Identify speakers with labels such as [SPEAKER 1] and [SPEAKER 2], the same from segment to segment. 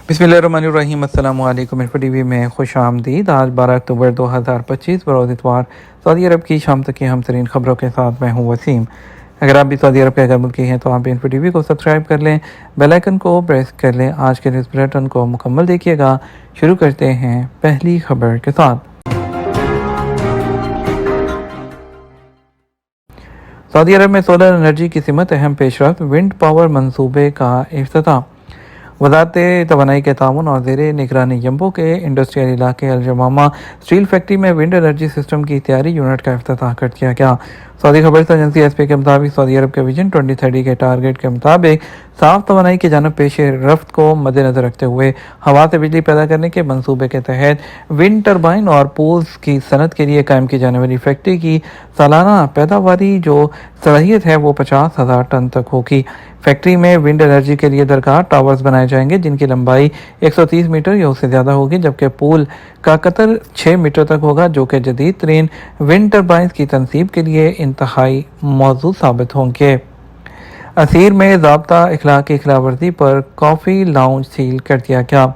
[SPEAKER 1] बिस्मिल्लाहिर्रहमानिर्रहीम। अस्सलाम वालेकुम। इन्फो टीवी में खुश आमदीद। आज 12 अक्टूबर 2025 बरोज़ इतवार सऊदी अरब की शाम तक की हम तरीन खबरों के साथ मैं हूँ वसीम। अगर आप भी सऊदी अरब के अगर मुल्की हैं तो आप इन्फो टीवी को सब्सक्राइब कर लें, बेल आइकन को प्रेस कर लें। आज के न्यूज़ बुलेटिन को मुकम्मल देखिएगा। शुरू करते हैं पहली खबर के साथ। सऊदी अरब में सोलर एनर्जी की सिमत अहम पेशरफ्त, विंड पावर मंसूबे का इफ्तिताह। वज़ारत तवानाई के ताउन और ज़ेर निगरानी यम्बो के इंडस्ट्रियल इलाके अल-जमामा स्टील फैक्ट्री में विंड एनर्जी सिस्टम की तैयारी यूनिट का इफ्तिताह कर दिया गया। सऊदी खबर एजेंसी एसपी के मुताबिक सऊदी अरब के विजन 2030 के टारगेट के मुताबिक साफ तवानाई की जानब पेश रफ्त को मद्देनजर रखते हुए हवा से बिजली पैदा करने के मनसूबे के तहत विंड टर्बाइन और पूल्स की सनत के लिए कायम की जाने वाली फैक्ट्री की सालाना पैदावारी जो सलाहियत है वो 50,000 टन तक होगी। फैक्ट्री में विंड एनर्जी के लिए दरकार टावर्स बनाए जाएंगे जिनकी लंबाई 130 मीटर या उससे ज़्यादा होगी, जबकि पूल का कतर 6 मीटर तक होगा जो कि जदीद तरीन विंड टर्बाइंस की तनसीब के लिए इंतहाई मौजूद साबित होंगे। असीर में ज़ाब्ता इखलाक की खिलाफवर्जी पर कॉफ़ी लाउंज सील कर दिया गया।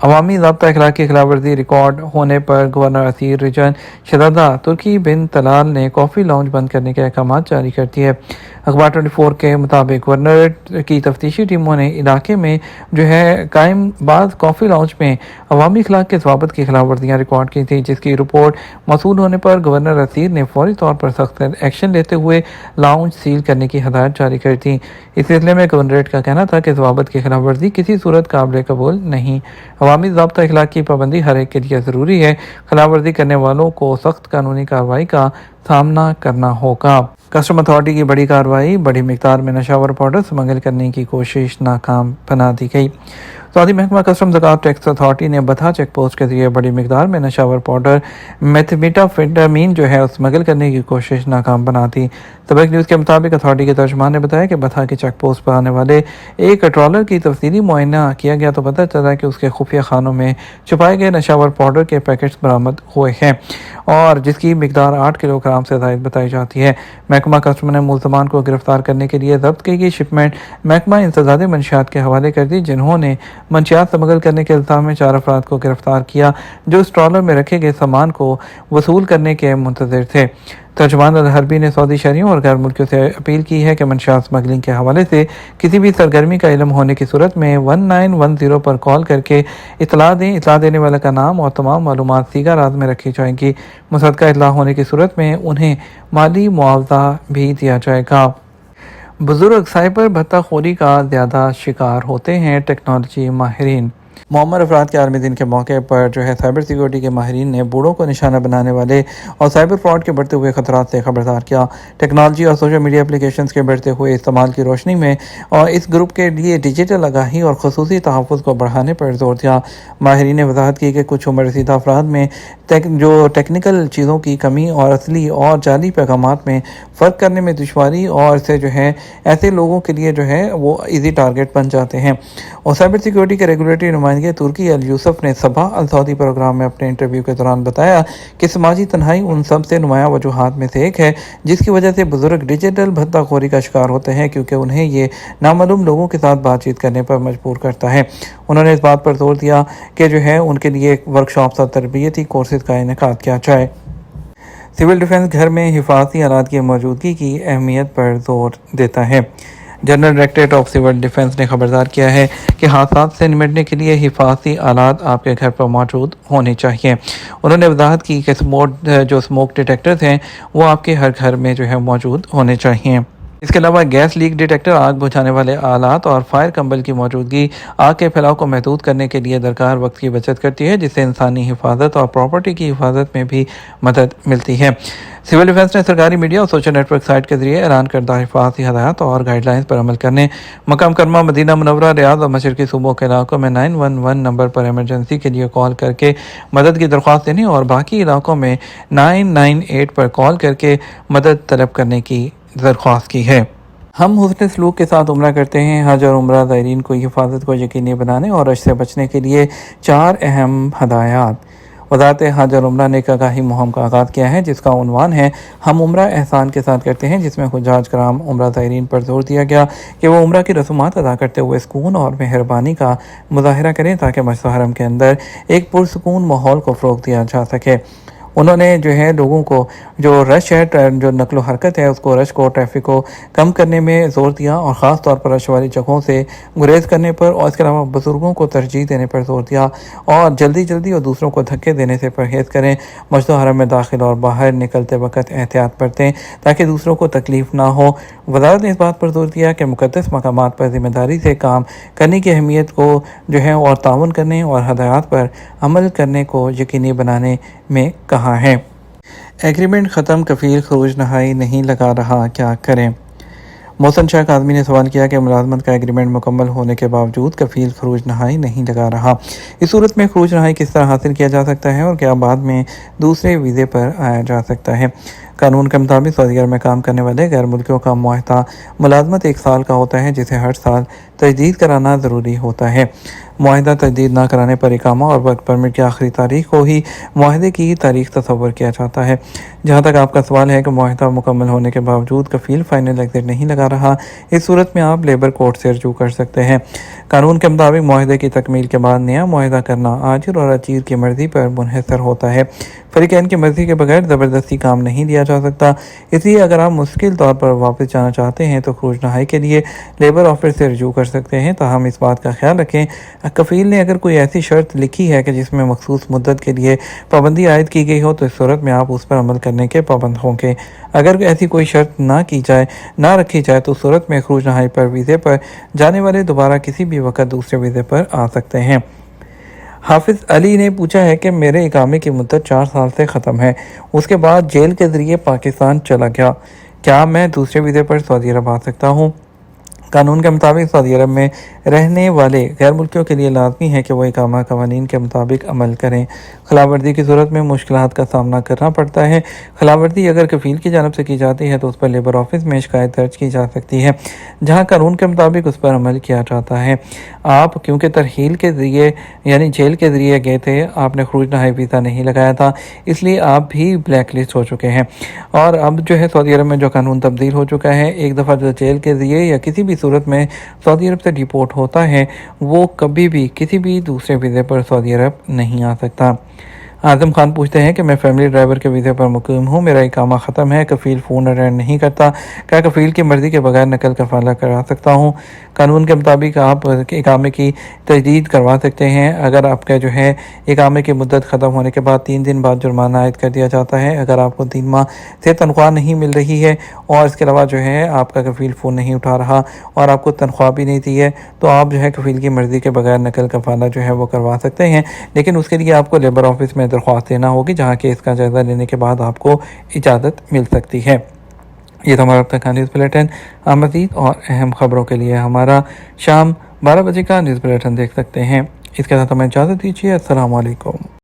[SPEAKER 1] अवामी ज़ाब्ता इखलाक की खिलाफवर्जी रिकॉर्ड होने पर गवर्नर असीर रीजन शहजादा तुर्की बिन तलाल ने कॉफ़ी लाउंज बंद करने के अहकाम जारी कर दिए। अखबार 24 के मुताबिक गवर्नर की तफ्तीशी टीमों ने इलाके में जो है कायम बाज़ कॉफ़ी लाउंज में अवामी इखलाक के ज़वाबित की खिलाफवर्जियाँ रिकॉर्ड की थी, जिसकी रिपोर्ट मौसूल होने पर गवर्नर असीर ने फौरी तौर पर सख्त एक्शन लेते हुए लाउंज सील करने की हदायत जारी कर दी। इस सिलसिले में गवर्नरेट का कहना था कि ज़वाबित की खिलाफवर्जी किसी सूरत काबिल कबूल नहीं। अवामी ज़ाब्ता इखलाक की पाबंदी हर एक के लिए ज़रूरी है। खिलाफवर्जी करने वालों को सख्त कानूनी कार्रवाई का सामना करना होगा। कस्टम अथॉरिटी की बड़ी कार्रवाई, बड़ी मिकदार में नशावर पाउडर स्मगल करने की कोशिश नाकाम बना दी गई। सऊदी महकमा कस्टम ज़कात टैक्स अथॉरिटी ने बथा चेक पोस्ट के जरिए बड़ी मिकदार में नशावर पाउडर मेथाम्फेटामीन जो है स्मगल करने की कोशिश नाकाम बना दी। सबक न्यूज़ के मुताबिक अथॉरिटी के तर्जमान ने बताया कि बथा की चेक पोस्ट पर आने वाले एक ट्रॉलर की तफसीली मुआयना किया गया तो पता चला कि उसके खुफिया खानों में छुपाए गए नशावर पाउडर के पैकेट्स बरामद हुए हैं और जिसकी मिकदार 8 किलोग्राम से ज़ायद बताई जाती है। महकमा कस्टम ने मुलज़मान को गिरफ्तार करने के लिए जब्त की गई शिपमेंट महकमा इंसदादे मंशियात के हवाले कर दी, जिन्होंने मंशियात स्मगल करने के इल्ज़ाम में 4 अफराद को गिरफ्तार किया जो इस ट्रॉलर में रखे गए सामान को वसूल करने के मुंतज़िर थे। तर्जमान अल-हरबी ने सऊदी शहरियों और गैर मुल्कियों से अपील की है कि मंशियात स्मगलिंग के हवाले से किसी भी सरगर्मी का इल्म होने की सूरत में 1910 पर कॉल करके इतला दें। इतला देने वाले का नाम और तमाम मालूमात सीगा राज में रखी जाएंगी। मुसद्दका इतला होने की सूरत में उन्हें माली मुआवजा भी दिया जाएगा। बुजुर्ग साइबर भत्ताखोरी का ज़्यादा शिकार होते हैं, टेक्नोलॉजी माहिरीन। मोअम्मर अफराद के आलमी दिन के मौके पर जो है साइबर सिक्योरिटी के माहिरीन ने बूढ़ों को निशाना बनाने वाले और साइबर फ्रॉड के बढ़ते हुए खतरात से खबरदार किया। टेक्नोलॉजी और सोशल मीडिया एप्लीकेशंस के बढ़ते हुए इस्तेमाल की रोशनी में और इस ग्रुप के लिए डिजिटल आगाही और खसूसी तहफ़्फ़ुज़ को बढ़ाने पर जोर दिया। माहिरीन ने वजाहत की कि कुछ उम्र रसीदा अफराद में जो टेक्निकल चीज़ों की कमी और असली और जाली पैगामात में फ़र्क करने में दुश्वारी और से जो है ऐसे लोगों के लिए जो है वो ईजी टारगेट बन जाते हैं। और साइबर सिक्योरिटी के रेगुलेटरी नुमाइंदे तुर्की अल यूसुफ ने सबा अल सऊदी प्रोग्राम में अपने इंटरव्यू के दौरान बताया कि समाजी तन्हाई उन सब से नुमाया वजूहात में से एक है जिसकी वजह से बुजुर्ग डिजिटल भत्ताखोरी का शिकार होते हैं, क्योंकि उन्हें ये नामालूम लोगों के साथ बातचीत करने पर मजबूर करता है। उन्होंने इस बात पर जोर दिया कि जो है उनके लिए वर्कशॉप्स और तरबियती कोर्सेज का इनेकाद किया जाए। सिविल डिफेंस घर में हिफाजती आलात की मौजूदगी की अहमियत पर जोर देता है। General directorate of civil defence ने खबरदार किया है कि हादसात से निपटने के लिए हिफाजती आलात आपके घर पर मौजूद होने चाहिए। उन्होंने वजाहत की कि स्मोक डिटेक्टर्स हैं वो आपके हर घर में जो है मौजूद होने चाहिए। इसके अलावा गैस लीक डिटेक्टर, आग बुझाने वाले आलात और फायर कंबल की मौजूदगी आग के फैलाव को महदूद करने के लिए दरकार वक्त की बचत करती है, जिससे इंसानी हिफाजत और प्रॉपर्टी की हिफाजत में भी मदद मिलती है। सिविल डिफेंस ने सरकारी मीडिया और सोशल नेटवर्क साइट के जरिए ऐलान करदा हिफाजती हदायत और गाइडलाइंस पर अमल करने, मक्का मुकर्रमा, मदीना मुनव्वरा, रियाद और मशरकी सूबों के इलाकों में 911 नंबर पर इमरजेंसी के लिए कॉल करके मदद की दरख्वास्त देने और बाकी इलाकों में 998 पर कॉल करके मदद तलब करने की दरख्वास्त की है। हम हुस्न सलूक के साथ उम्रा करते हैं। हज और उम्रा ज़ायरीन को हिफाजत को यकीनी बनाने और रश से बचने के लिए 4 अहम हदायत। وزارت حج اور عمرہ نے آگاہی مہم کا آغاز کیا ہے، جس کا عنوان ہے ہم عمرہ احسان کے ساتھ کرتے ہیں، جس میں حجاج کرام عمرہ زائرین پر زور دیا گیا کہ وہ عمرہ کی رسومات ادا کرتے ہوئے سکون اور مہربانی کا مظاہرہ کریں تاکہ مسجد حرم کے اندر ایک پرسکون ماحول کو فروغ دیا جا سکے۔ انہوں نے لوگوں کو جو رش ہے، جو نقل و حرکت ہے، اس کو رش کو، ٹریفک کو کم کرنے میں زور دیا اور خاص طور پر رش والی جگہوں سے گریز کرنے پر، اور اس کے علاوہ بزرگوں کو ترجیح دینے پر زور دیا اور جلدی اور دوسروں کو دھکے دینے سے پرہیز کریں۔ مسجد حرم میں داخل اور باہر نکلتے وقت احتیاط برتیں تاکہ دوسروں کو تکلیف نہ ہو۔ وزارت نے اس بات پر زور دیا کہ مقدس مقامات پر ذمہ داری سے کام کرنے کی اہمیت کو اور تعاون کرنے اور ہدایات پر عمل کرنے کو یقینی بنانے میں کہا ہے۔ ایگریمنٹ ختم، کفیل خروج نہائی نہیں لگا رہا، کیا کریں؟ محسن شاہ کاظمی نے سوال کیا کہ ملازمت کا ایگریمنٹ مکمل ہونے کے باوجود کفیل خروج نہائی نہیں لگا رہا، اس صورت میں خروج نہائی کس طرح حاصل کیا جا سکتا ہے اور کیا بعد میں دوسرے ویزے پر آیا جا سکتا ہے؟ قانون کے مطابق سعودی عرب میں کام کرنے والے غیر ملکیوں کا معاہدہ ملازمت 1 سال کا ہوتا ہے، جسے ہر سال تجدید کرانا ضروری ہوتا ہے۔ معاہدہ تجدید نہ کرانے پر اقامہ اور ورک پرمٹ کی آخری تاریخ کو ہی معاہدے کی تاریخ تصور کیا جاتا ہے۔ جہاں تک آپ کا سوال ہے کہ معاہدہ مکمل ہونے کے باوجود کفیل فائنل ایگزٹ نہیں لگا رہا، اس صورت میں آپ لیبر کورٹ سے رجوع کر سکتے ہیں۔ قانون کے مطابق معاہدے کی تکمیل کے بعد نیا معاہدہ کرنا آجر اور اجیر کی مرضی پر منحصر ہوتا ہے۔ فریقین کی مرضی کے بغیر زبردستی کام نہیں لیا جا سکتا، اس لیے اگر آپ مستقل طور پر واپس جانا چاہتے ہیں تو خروج نہائی کے لیے لیبر آفس سے رجوع کر سکتے ہیں۔ تاہم اس بات کا خیال رکھیں، کفیل نے اگر کوئی ایسی شرط لکھی ہے کہ جس میں مخصوص مدت کے لیے پابندی عائد کی گئی ہو تو اس صورت میں آپ اس پر عمل کرنے کے پابند ہوں گے۔ اگر ایسی کوئی شرط نہ رکھی جائے تو اس صورت میں خروج نہائی پر ویزے پر جانے والے دوبارہ کسی بھی وقت دوسرے ویزے پر آ سکتے ہیں۔ حافظ علی نے پوچھا ہے کہ میرے اقامے کی مدت 4 سال سے ختم ہے، اس کے بعد جیل کے ذریعے پاکستان چلا گیا، کیا میں دوسرے ویزے پر سعودی عرب آ سکتا ہوں؟ قانون کے مطابق سعودی عرب میں رہنے والے غیر ملکیوں کے لیے لازمی ہے کہ وہ اقامہ قوانین کے مطابق عمل کریں۔ خلاف ورزی کی صورت میں مشکلات کا سامنا کرنا پڑتا ہے۔ خلاف ورزی اگر کفیل کی جانب سے کی جاتی ہے تو اس پر لیبر آفس میں شکایت درج کی جا سکتی ہے، جہاں قانون کے مطابق اس پر عمل کیا جاتا ہے۔ آپ کیونکہ ترحیل کے ذریعے جیل کے ذریعے گئے تھے، آپ نے خروج نہائی ویزا نہیں لگایا تھا، اس لیے آپ بھی بلیک لسٹ ہو چکے ہیں، اور اب سعودی عرب میں جو قانون تبدیل ہو چکا ہے، ایک دفعہ جو جیل کے ذریعے یا کسی بھی صورت میں سعودی عرب سے ڈیپورٹ ہوتا ہے وہ کبھی بھی کسی بھی دوسرے ویزے پر سعودی عرب نہیں آ سکتا۔ اعظم خان پوچھتے ہیں کہ میں فیملی ڈرائیور کے ویزے پر مقیم ہوں، میرا اقامہ ختم ہے، کفیل فون اٹینڈ نہیں کرتا، کیا کفیل کی مرضی کے بغیر نقل کفالہ کرا سکتا ہوں؟ قانون کے مطابق آپ اقامے کی تجدید کروا سکتے ہیں۔ اگر آپ کا اقامے کی مدت ختم ہونے کے بعد 3 دن بعد جرمانہ عائد کر دیا جاتا ہے۔ اگر آپ کو 3 ماہ سے تنخواہ نہیں مل رہی ہے اور اس کے علاوہ آپ کا کفیل فون نہیں اٹھا رہا اور آپ کو تنخواہ بھی نہیں دی ہے تو آپ کفیل کی مرضی کے بغیر نقل کفالہ وہ کروا سکتے ہیں، لیکن اس کے لیے آپ کو لیبر آفس میں درخواست دینا ہوگی، جہاں کہ اس کا جائزہ لینے کے بعد آپ کو اجازت مل سکتی ہے۔ یہ تو ہمارا اب تک کا نیوز بلیٹن۔ مزید اور اہم خبروں کے لیے ہمارا شام 12 بجے کا نیوز بلیٹن دیکھ سکتے ہیں۔ اس کے ساتھ ہمیں اجازت دیجیے۔ السلام علیکم۔